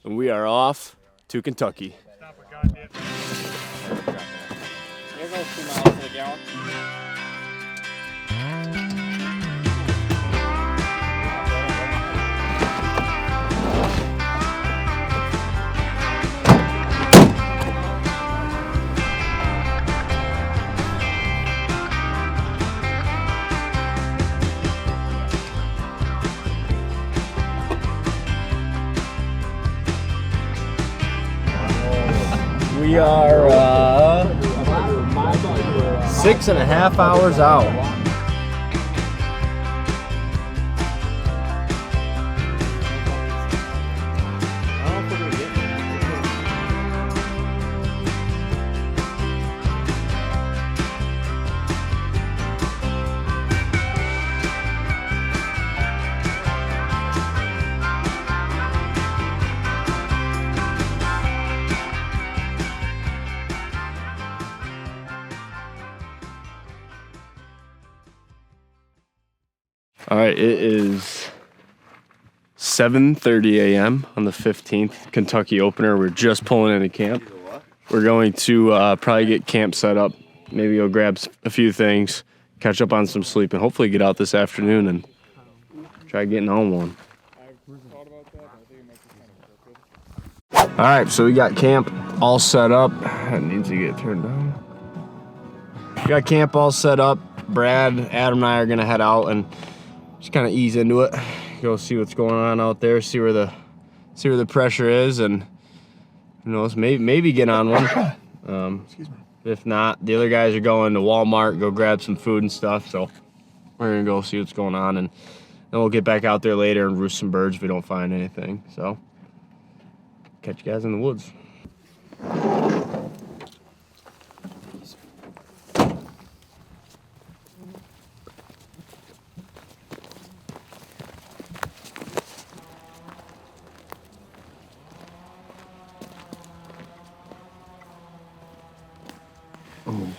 and we are off to Kentucky. There goes 2 miles to the gallon. We are 6.5 hours out. All right, it is 7:30 a.m. on the 15th, Kentucky opener. We're just pulling into camp. We're going to probably get camp set up, maybe go grab a few things, catch up on some sleep, and hopefully get out this afternoon and try getting on one. All right, so we got camp all set up. That needs to get turned on. We got camp all set up. Brad, Adam, and I are gonna head out and just kind of ease into it, go see what's going on out there, see where the pressure is, and who knows, maybe get on one. Excuse me. If not, the other guys are going to Walmart, go grab some food and stuff. So we're gonna go see what's going on, and then we'll get back out there later and roost some birds if we don't find anything. So catch you guys in the woods.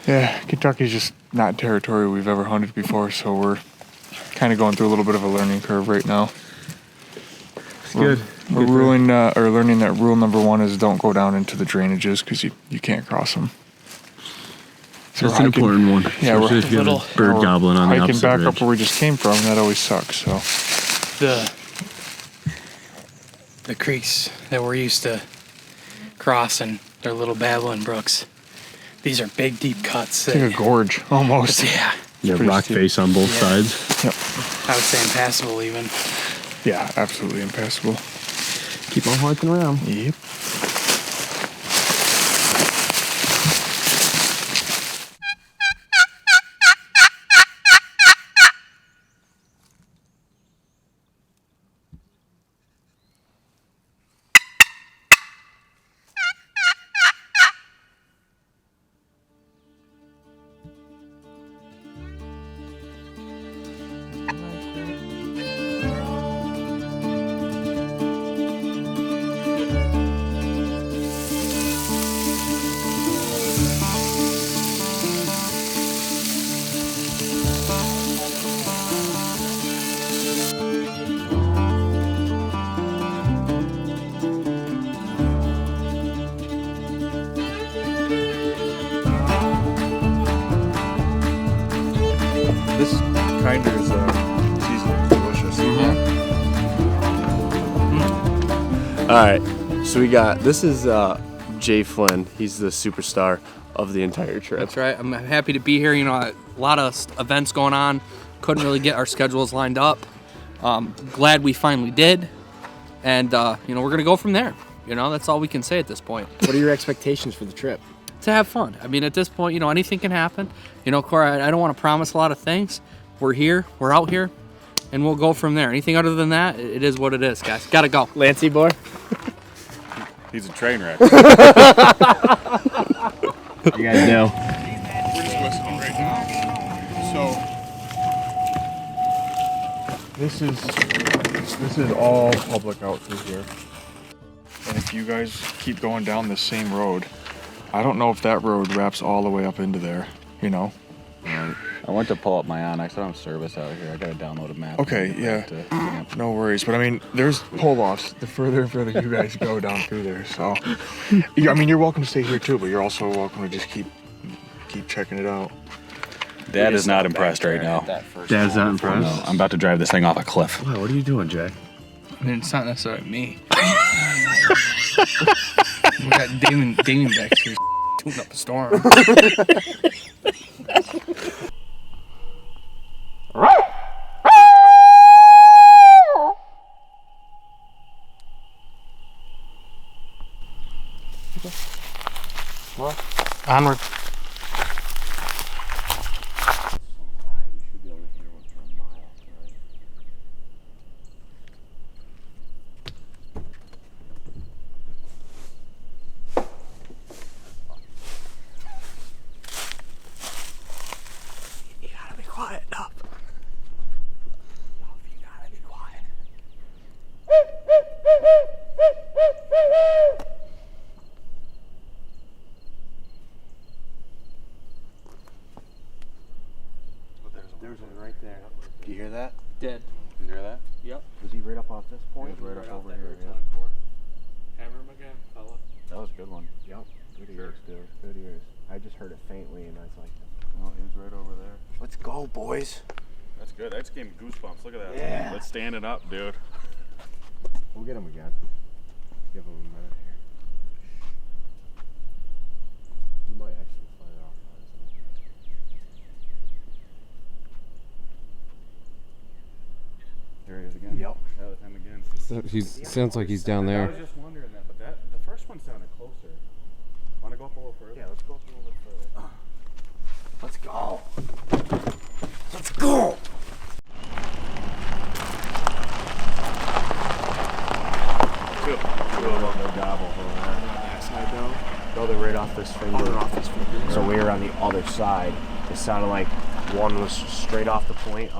Yeah, Kentucky's just not territory we've ever hunted before, so we're kind of going through a little bit of a learning curve right now. It's good. We're learning that rule number 1 is don't go down into the drainages because you can't cross them. So that's an important one. Yeah, we're if you have a bird gobbling on the hiking opposite back ridge. up where we just came from. That always sucks. So The creeks that we're used to crossing, they're little babbling brooks. These are big, deep cuts. it's like a gorge almost. Yeah, You have rock steep. face on both Yeah. sides. Yep. I would say impassable even. Yeah, absolutely impassable. Keep on hiking around. Yep. This kind is seasonally delicious. All right, so we got, this is Jay Flynn. He's the superstar of the entire trip. That's right. I'm happy to be here. You know, a lot of events going on. Couldn't really get our schedules lined up. Glad we finally did. And, you know, we're going to go from there. You know, that's all we can say at this point. What are your expectations for the trip? To have fun. I mean, at this point, you know, anything can happen. You know, Cora, I don't want to promise a lot of things. We're here. We're out here. And we'll go from there. Anything other than that, it is what it is, guys. Got to go. Lancey boy? He's a train wreck. You guys know. We're just listening right now. So this is all public out through here. And if you guys keep going down the same road, I don't know if that road wraps all the way up into there, you know? Right. I went to pull up my Onyx. I don't have service out here. I gotta download a map. Okay, yeah. No worries. But I mean, there's pull-offs the further and further you guys go down through there. So, I mean, you're welcome to stay here too, but you're also welcome to just keep checking it out. Dad is not impressed right now. Dad's not impressed? No, I'm about to drive this thing off a cliff. Wow, what are you doing, Jack? I mean, it's not necessarily me. We got Damon back here tuning up a storm. Onward. You gotta be quiet up. You gotta be quiet. There's one right there. Do you hear that? Dead. You hear that? Yep. Was he right up off this point? He was right up over here. Hammer him again, fella. That was a good one. Yep. Good ears, dude. Good ears. I just heard it faintly and I was like, Oh, he was right over there. let's go, boys. That's good. That just gave me goosebumps. Look at that. Yeah. Let's stand it up, dude. We'll get him again. Give him a minute here. You might actually fly it off. There he is again. Yep. That was him again. So sounds like he's down I there. was just wondering that, but the first one sounded closer. Want to go up a little further? Yeah, let's go up a little bit further. Let's go. Let's go. They'll gobble over there. On that side though? No, they're right off this finger. They're off this finger. So we were on the other side. It sounded like one was straight off the point,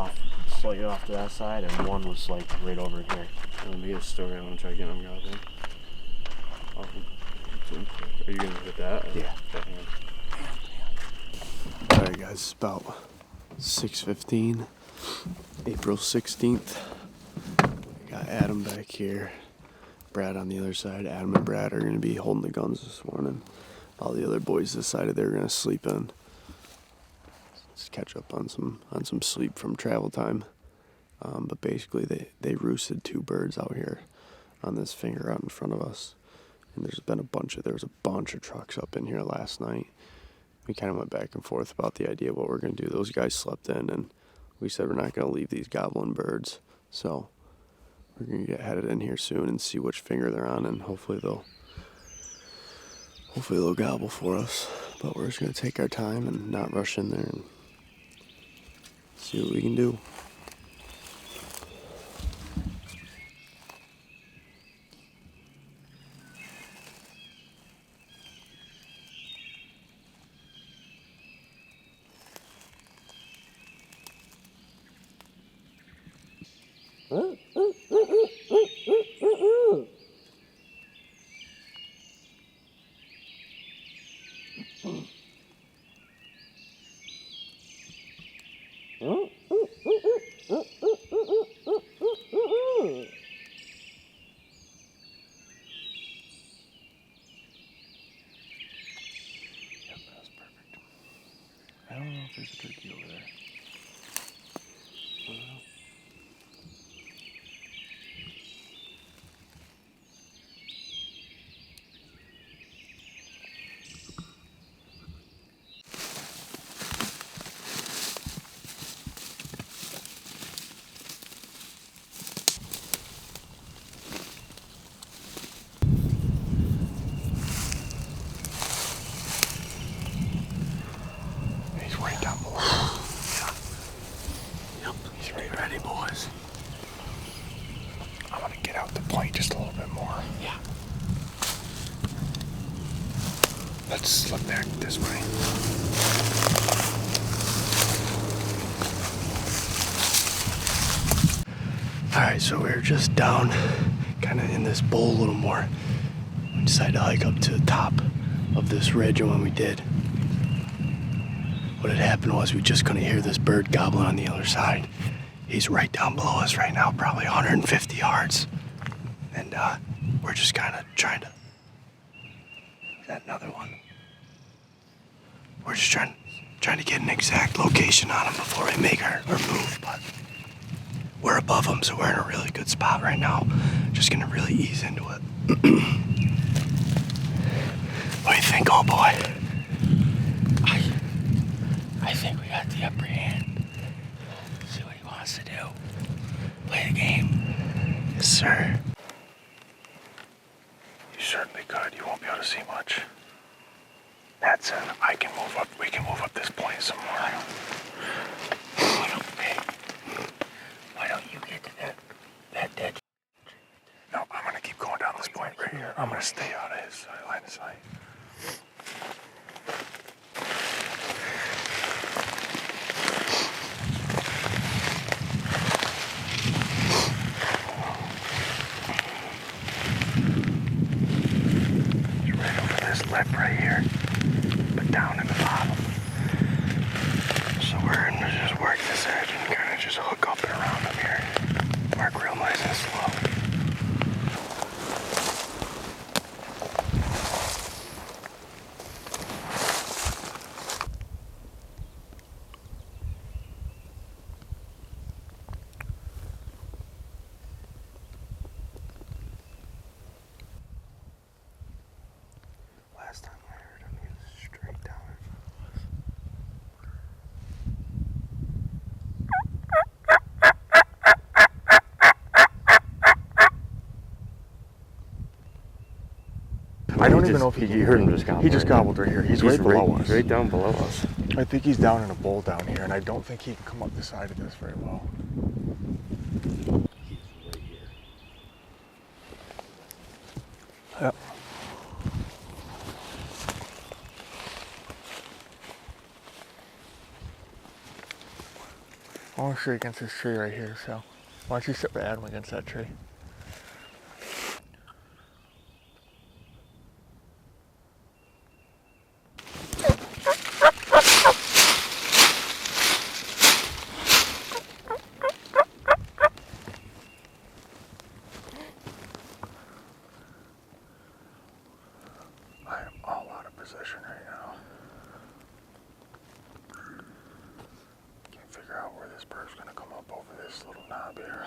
slightly off to that side, and one was like right over here. Let me get a story. I want to try getting them gobbling. Are you gonna hit that? Yeah. Alright guys, it's about 6:15, April 16th. We got Adam back here, Brad on the other side. Adam and Brad are gonna be holding the guns this morning. All the other boys decided they were gonna sleep in. Just catch up on some sleep from travel time. But basically they roosted 2 birds out here on this finger out in front of us. And there was a bunch of trucks up in here last night. We kind of went back and forth about the idea of what we're going to do. Those guys slept in, and we said we're not going to leave these gobbling birds. So we're going to get headed in here soon and see which finger they're on, and hopefully they'll gobble for us. But we're just going to take our time and not rush in there and see what we can do. I don't know if there's a turkey over there. He's right down below. Yep. He's right ready, boys. I'm gonna get out the point just a little bit more. Yeah. Let's slip back this way. Alright, so we're just down kind of in this bowl a little more. We decided to hike up to the top of this ridge, and when we did, what had happened was we just couldn't hear this bird gobbling on the other side. He's right down below us right now, probably 150 yards. And we're just kind of trying to... Is that another one? We're just trying to get an exact location on him before we make our move, but we're above him, so we're in a really good spot right now. Just gonna really ease into it. What do you think, old boy? I think we got the upper hand. See what he wants to do. Play the game. Yes, sir. You certainly could. You won't be able to see much. That's it. I can move up. We can move up this point some more. Why don't you get to that dead? No, I'm gonna keep going down this point right here. I'm gonna stay out of his line of sight. He's right over this lip right here, but down in the bottom. So we're gonna just work this edge and kind of just hook up and around him here. Work real nice and slow. Last time I heard him, he was straight down. I don't even know if you heard him just gobble. He just gobbled right here. He's right below us. Right down below us. I think he's down in a bowl down here, and I don't think he can come up the side of this very well. He's right here. Yep. I want to shoot against this tree right here, so why don't you sit by Adam against that tree? I am all out of position right now. Can't figure out where this bird's gonna come up over this little knob here.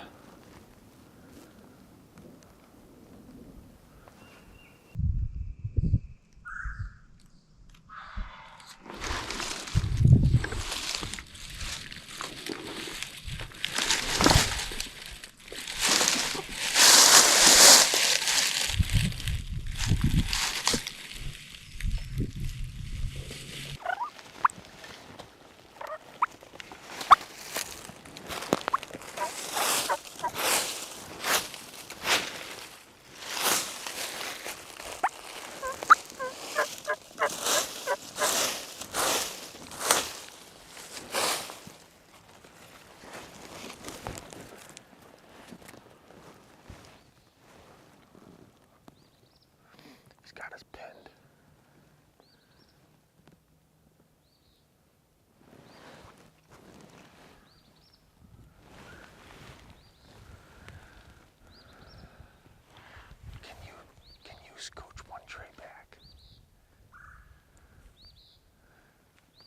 He's got us pinned. Can you scooch one tree back?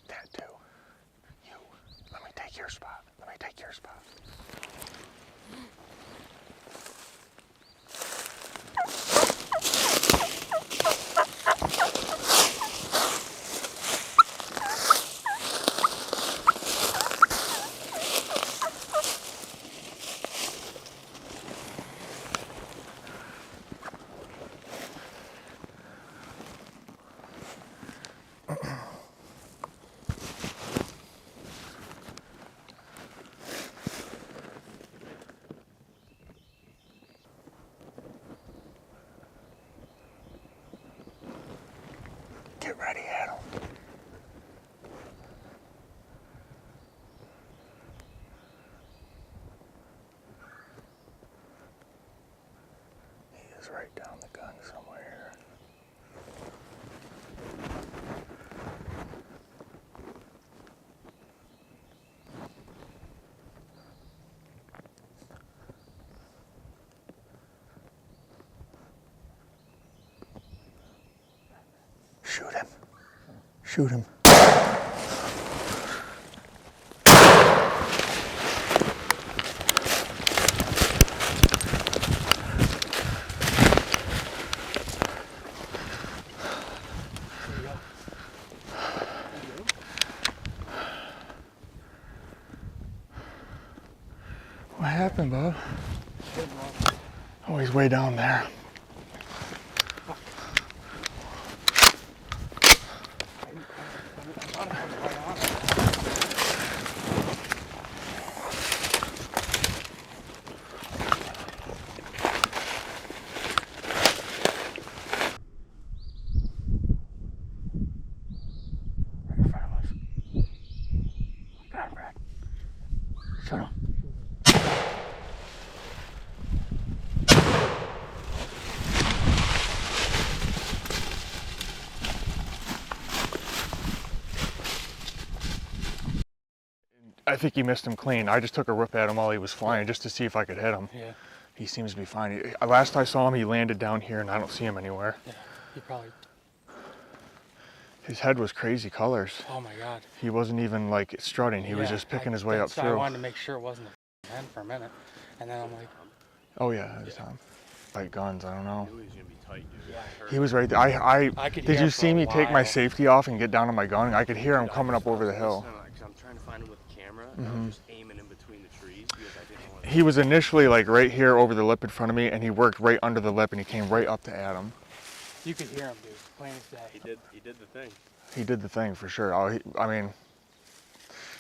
That too. You. Let me take your spot. Let me take your spot. Get ready, Adam. He is right down the gun somewhere. shoot him. What happened, bub? Oh, he's way down there. Shut him. I think he missed him clean. I just took a rip at him while he was flying just to see if I could hit him. Yeah. He seems to be fine. Last I saw him, he landed down here and I don't see him anywhere. Yeah. He probably. His head was crazy colors. Oh my God. He wasn't even like strutting. He was just picking his way up So through. I wanted to make sure it wasn't a hen for a minute, and then I'm like, Oh yeah, it's Tom. Like guns, I don't know. He was gonna be tight, dude. Yeah, He was right there. I could did hear you for see a me take my while. safety off and get down on my gun? I could hear him coming up over the hill. I'm trying to find him with the camera. And I'm just aiming in between the trees because I didn't want to. He was initially like right here over the lip in front of me, and he worked right under the lip, and he came right up to Adam. you could hear him, dude. Plain as day. He did the thing. He did the thing for sure. I mean,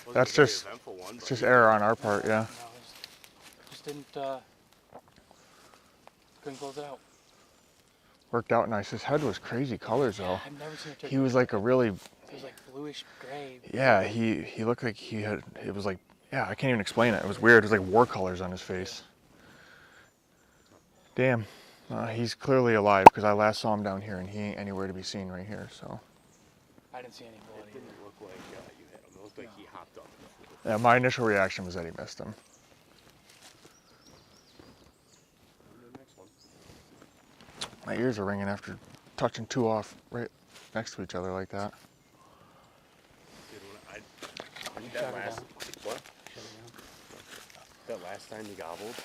Wasn't that's a very just eventful one, it's but just he error on our part, yeah. No, just didn't. Couldn't close it out. Worked out nice. His head was crazy colors though. I've never seen a turkey. He was like a really, It was like bluish gray. yeah. He looked like he had. It was like, yeah. I can't even explain it. It was weird. It was like war colors on his face. Damn. He's clearly alive because I last saw him down here and he ain't anywhere to be seen right here. So. I didn't see any blood it either. didn't look like you hit him. It looked like he hopped up. Yeah. My initial reaction was that he missed him. The next one. My ears are ringing after touching two off right next to each other like that. Dude, when Shut that her last down. what? Shut it down. That last time he gobbled,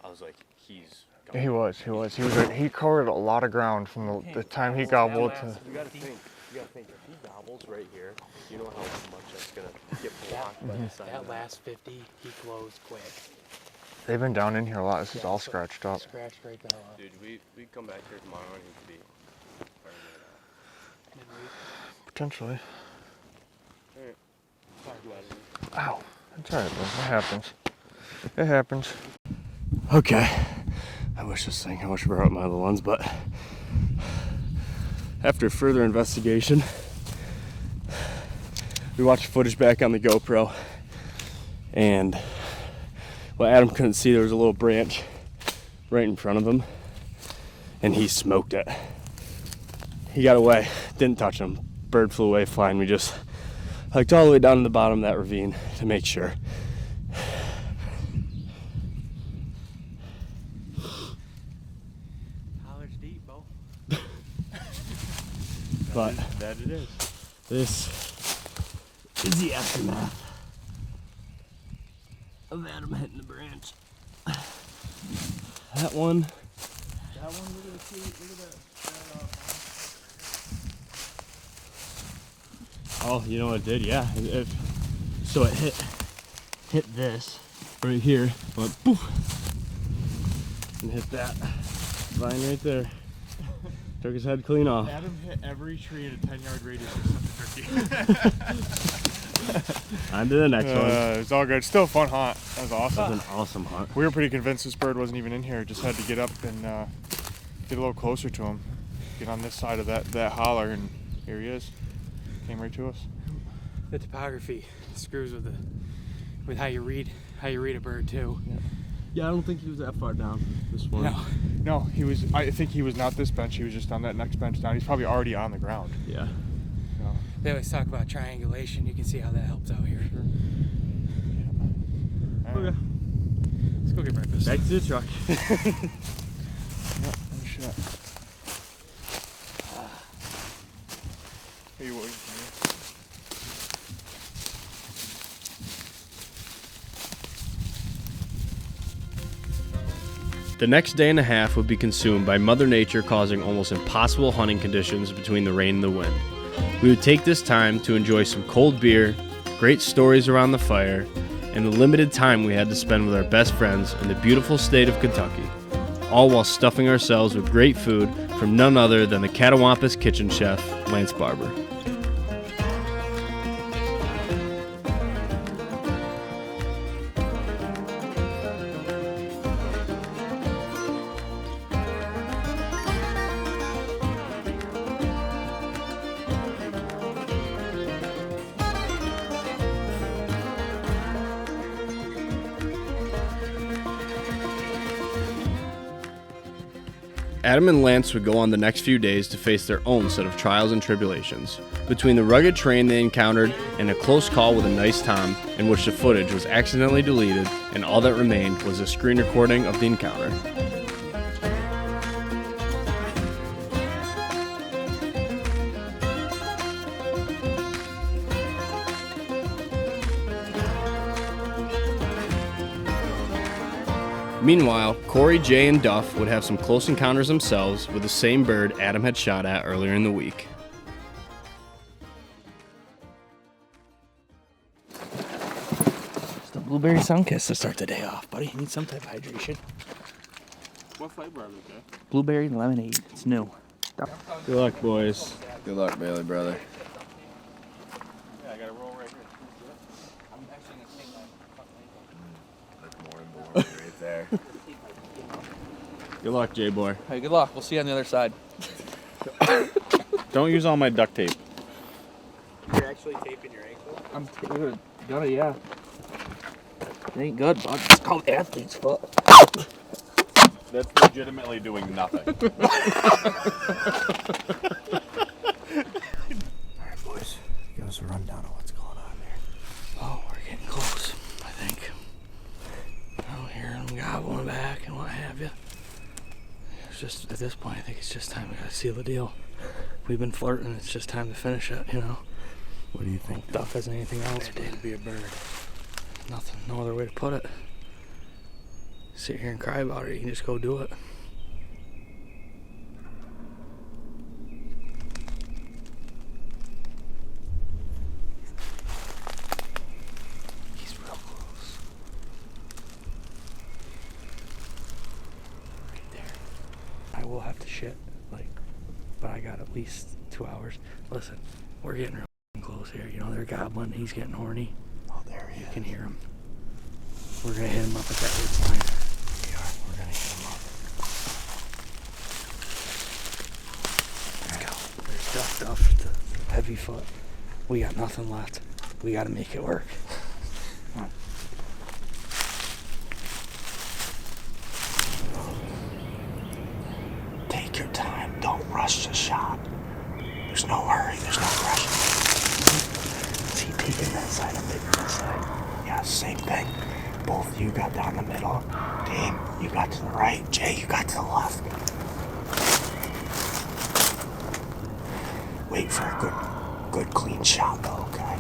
I was like, he's Yeah, he was. He covered a lot of ground from the time he gobbled to. You gotta think. If he gobbles right here, you know how much that's gonna get blocked by the side. That last 50, he closed quick. They've been down in here a lot. This is all so- scratched up. Scratched right the hell up. Dude, we come back here tomorrow and he could be firing it Potentially. out. Alright. Ow. It's alright, bro. It happens. It happens. Okay. I wish I brought my other ones, but after further investigation, we watched footage back on the GoPro, and what Adam couldn't see, there was a little branch right in front of him, and he smoked it. He got away, didn't touch him. Bird flew away flying. We just hiked all the way down to the bottom of that ravine to make sure. College deep, Bo. But That it is. this is the aftermath of Adam hitting the branch. That one. That one, look at that. Oh, you know what it did? Yeah. So it hit this right here, went poof, and hit that vine right there. Took his head clean off. Adam hit every tree in a 10-yard radius except the turkey. On to the next one. It's all good. Still a fun hunt. That was awesome. That was an awesome hunt. We were pretty convinced this bird wasn't even in here. Just had to get up and get a little closer to him. Get on this side of that holler, and here he is. Came right to us. The topography screws with how you read a bird too. Yeah, I don't think he was that far down this morning. No. No, he was. I think he was not this bench. He was just on that next bench down. He's probably already on the ground. Yeah. So. They always talk about triangulation. You can see how that helps out here. Okay. Let's go get breakfast. Back to the truck. Shit. Are you waiting for me? The next day and a half would be consumed by Mother Nature, causing almost impossible hunting conditions between the rain and the wind. We would take this time to enjoy some cold beer, great stories around the fire, and the limited time we had to spend with our best friends in the beautiful state of Kentucky, all while stuffing ourselves with great food from none other than the Catawampus kitchen chef, Lance Barber. Adam and Lance would go on the next few days to face their own set of trials and tribulations. Between the rugged terrain they encountered and a close call with a nice Tom, in which the footage was accidentally deleted and all that remained was a screen recording of the encounter. Meanwhile, Corey, Jay, and Duff would have some close encounters themselves with the same bird Adam had shot at earlier in the week. Just a blueberry sunkiss to start the day off, buddy. You need some type of hydration. What flavor is it? Blueberry lemonade. It's new. Good luck, boys. Good luck, Bailey, brother. Yeah, I got a roll right here. Right there. Good luck, J-Boy. Hey, good luck. We'll see you on the other side. Don't use all my duct tape. You're actually taping your ankle? I'm gonna, yeah. It ain't good, bud. It's called athlete's foot. That's legitimately doing nothing. Alright, boys. Give us a rundown of what's going on there. Oh, we're getting close, I think. Oh, here we got one back and what have you. It's just, at this point, I think it's just time we gotta seal the deal. We've been flirting, it's just time to finish it, you know? What do you think? Duff hasn't anything else, but it'd be a bird. Nothing, no other way to put it. Sit here and cry about it, you can just go do it. He's real close. Right there. I will have to shit, but I got at least 2 hours. Listen, we're getting real close here. You know, they're gobbling, he's getting horny. Oh, there he You is. can hear him. We're gonna hit him up at that root line. We are. We're gonna hit him up. Let's go. There's Duff, the heavy foot. We got nothing left. We gotta make it work. Come on. Take your time. Don't rush the shot. There's no hurry. There's no rush. Is he taking that side? I'm taking that side. Yeah, same thing. Both of you got down the middle. Dame, you got to the right. Jay, you got to the left. Wait for a good clean shot though, okay?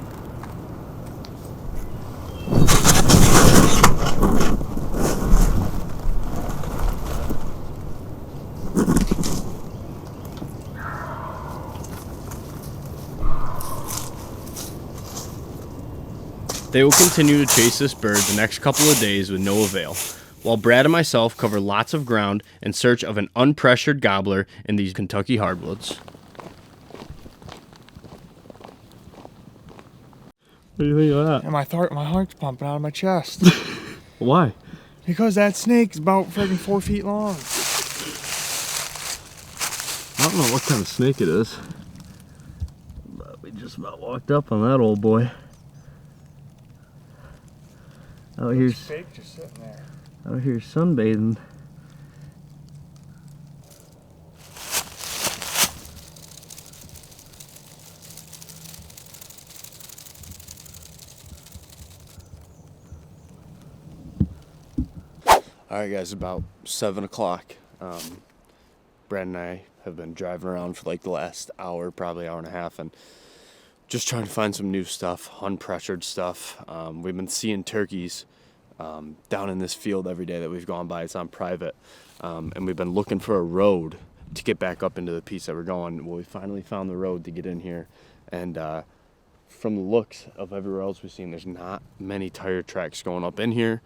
They will continue to chase this bird the next couple of days with no avail, while Brad and myself cover lots of ground in search of an unpressured gobbler in these Kentucky hardwoods. What do you think of that? And my heart's pumping out of my chest. Why? Because that snake's about friggin' 4 feet long. I don't know what kind of snake it is, but we just about walked up on that old boy. Out here, Fake just sitting there. out here sunbathing. All right, guys, about 7 o'clock. Brad and I have been driving around for like the last hour, probably hour and a half, and just trying to find some new stuff, unpressured stuff. We've been seeing turkeys down in this field every day that we've gone by. It's on private, and we've been looking for a road to get back up into the piece that we're going. Well, we finally found the road to get in here, and from the looks of everywhere else we've seen, there's not many tire tracks going up in here.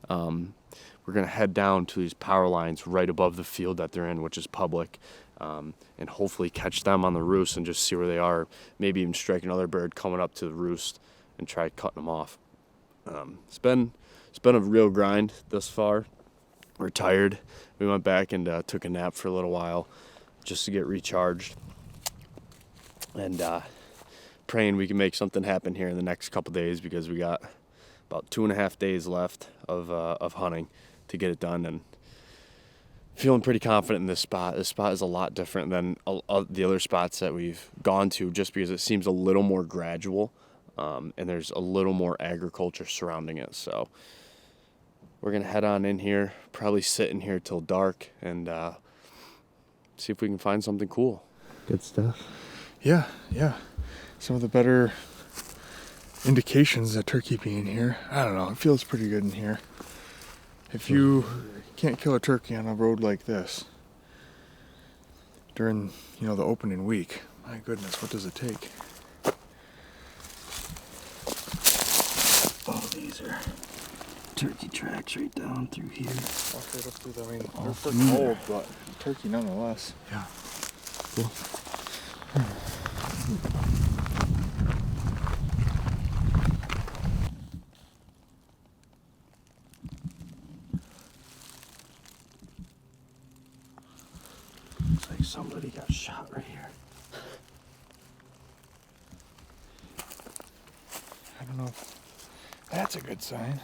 We're gonna head down to these power lines right above the field that they're in, which is public, and hopefully catch them on the roost and just see where they are. Maybe even strike another bird coming up to the roost and try cutting them off. It's been a real grind thus far. We're tired. We went back and took a nap for a little while just to get recharged, and praying we can make something happen here in the next couple days, because we got about 2.5 days left of hunting to get it done, and feeling pretty confident in this spot. This spot is a lot different than the other spots that we've gone to, just because it seems a little more gradual, and there's a little more agriculture surrounding it. So we're gonna head on in here, probably sit in here till dark, and see if we can find something cool. Good stuff. Yeah. Some of the better indications that turkey being here. I don't know. It feels pretty good in here. If you can't kill a turkey on a road like this during, the opening week, my goodness, what does it take? Oh, these are turkey tracks right down through here. Right up through the, they're freaking old, but turkey nonetheless. Yeah. Cool. Looks like somebody got shot right here. I don't know if that's a good sign.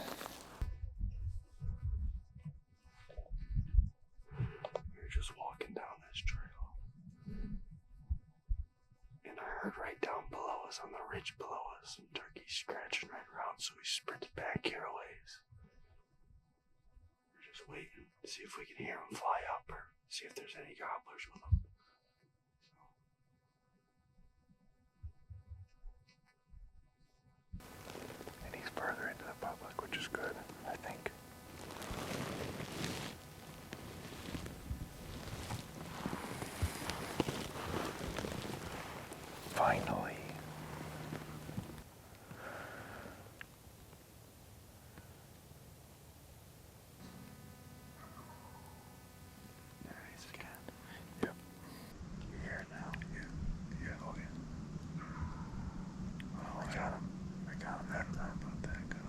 We're just walking down this trail, and I heard right down below us, on the ridge below us, some turkeys scratching right around, so we sprinted back here a ways. We're just waiting to see if we can hear them fly up, or see if there's any gobblers with them. And he's further into the public, which is good, I think. Finally. There he is again. Yep. You're here now. Yeah, oh yeah. Oh, I got him. That time, but that got him.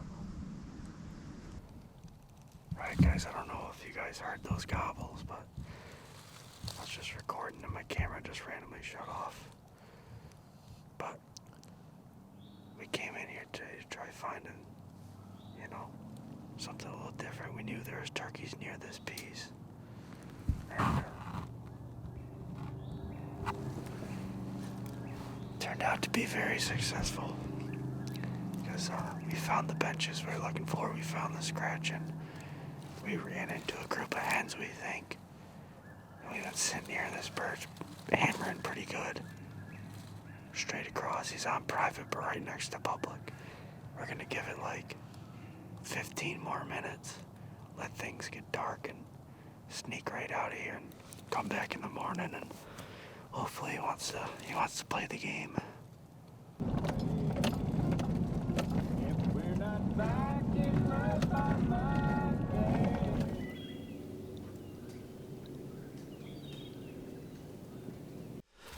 Right, guys, I don't know if you guys heard those gobbles, but I was just recording and my camera just randomly shut off. But we came in here today to try finding, something a little different. We knew there was turkeys near this piece. And turned out to be very successful. Because we found the benches we were looking for, we found the scratching. We ran into a group of hens, we think. And we've been sitting here, this bird's hammering pretty good. Straight across, he's on private, but right next to public. We're gonna give it like 15 more minutes. Let things get dark and sneak right out of here and come back in the morning, and hopefully he wants to play the game.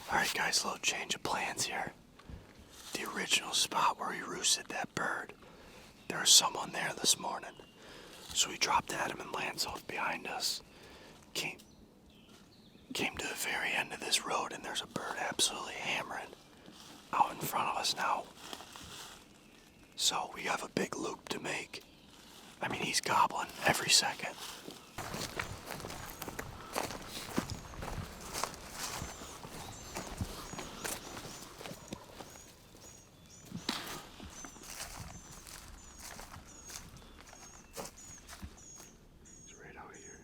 Alright guys, little change of plans here. The original spot where we roosted that bird, there was someone there this morning. So we dropped Adam and Lance off behind us. Came to the very end of this road, and there's a bird absolutely hammering out in front of us now. So we have a big loop to make. I mean, he's gobbling every second. He's right out here.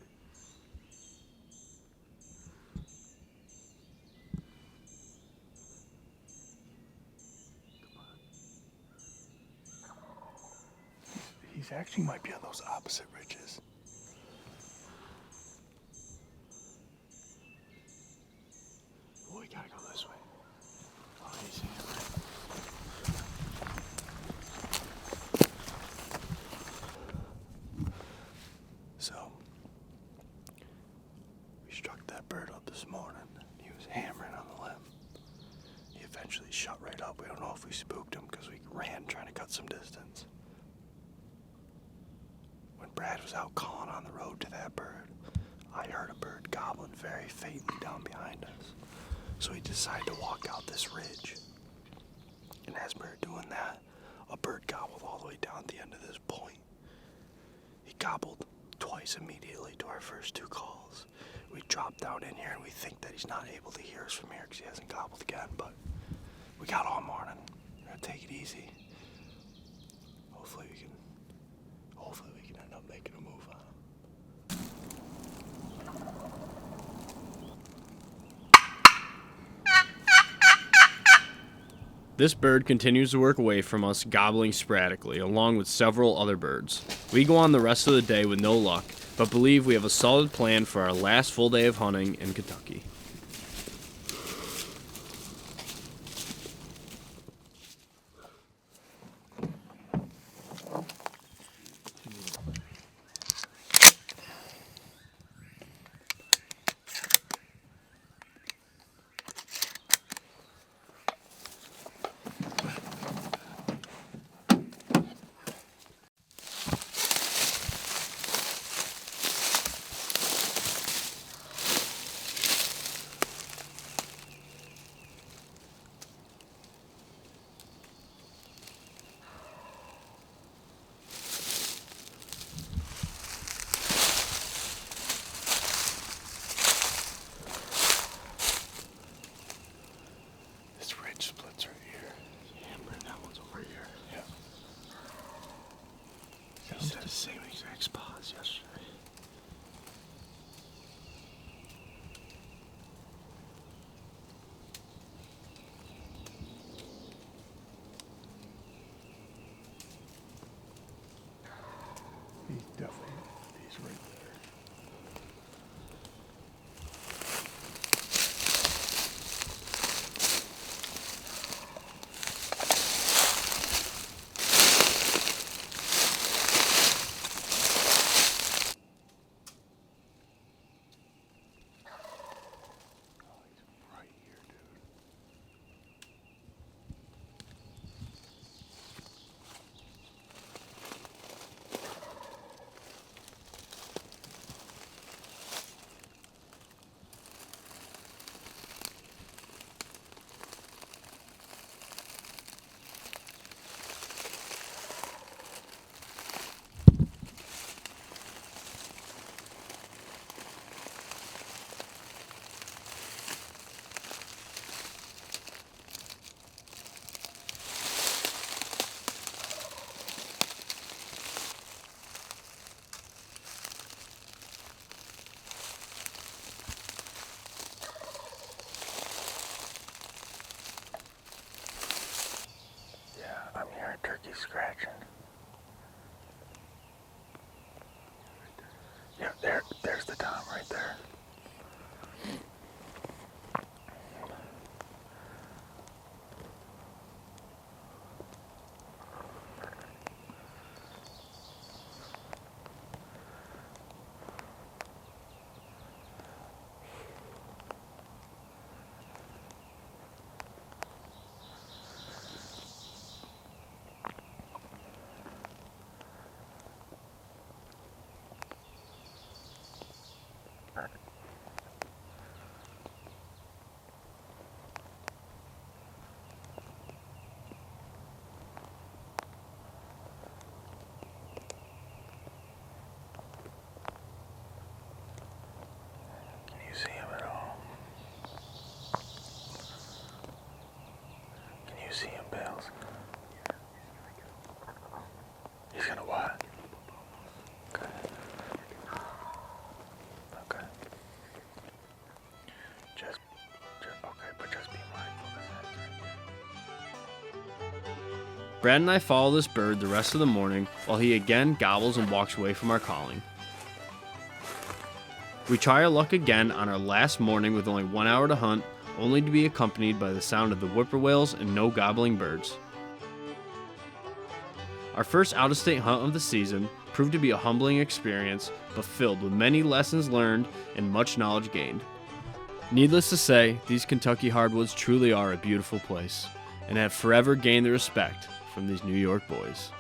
He's actually might be on those opposite ridges. Oh, we gotta go this way. Oh, easy. So, we struck that bird up this morning. He was hammering on the limb. He eventually shut right up. We don't know if we spooked him because we ran trying to cut some distance. When Brad was out calling on the road to that bird, I heard a bird gobbling very faintly down behind us. So he decided to walk out this ridge. And as we were doing that, a bird gobbled all the way down at the end of this point. He gobbled twice immediately to our first two calls. We dropped down in here and we think that he's not able to hear us from here because he hasn't gobbled again, but we got all morning. We're gonna take it easy. Hopefully we can end up making a move on him. This bird continues to work away from us, gobbling sporadically, along with several other birds. We go on the rest of the day with no luck, but believe we have a solid plan for our last full day of hunting in Kentucky. This ridge splits right here. Yeah, but that one's over here. Yeah. He said the same exact spot as yesterday. He's right there. Right here, dude. I'm hearing turkey scratching. Yeah, there's the tom right there. Can you see him at all? Can you see him, Bales? He's gonna what? Okay. Okay. Okay, but just be mindful of that. Brad and I follow this bird the rest of the morning while he again gobbles and walks away from our calling. We try our luck again on our last morning with only 1 hour to hunt, only to be accompanied by the sound of the whippoorwills and no gobbling birds. Our first out-of-state hunt of the season proved to be a humbling experience, but filled with many lessons learned and much knowledge gained. Needless to say, these Kentucky hardwoods truly are a beautiful place, and have forever gained the respect from these New York boys.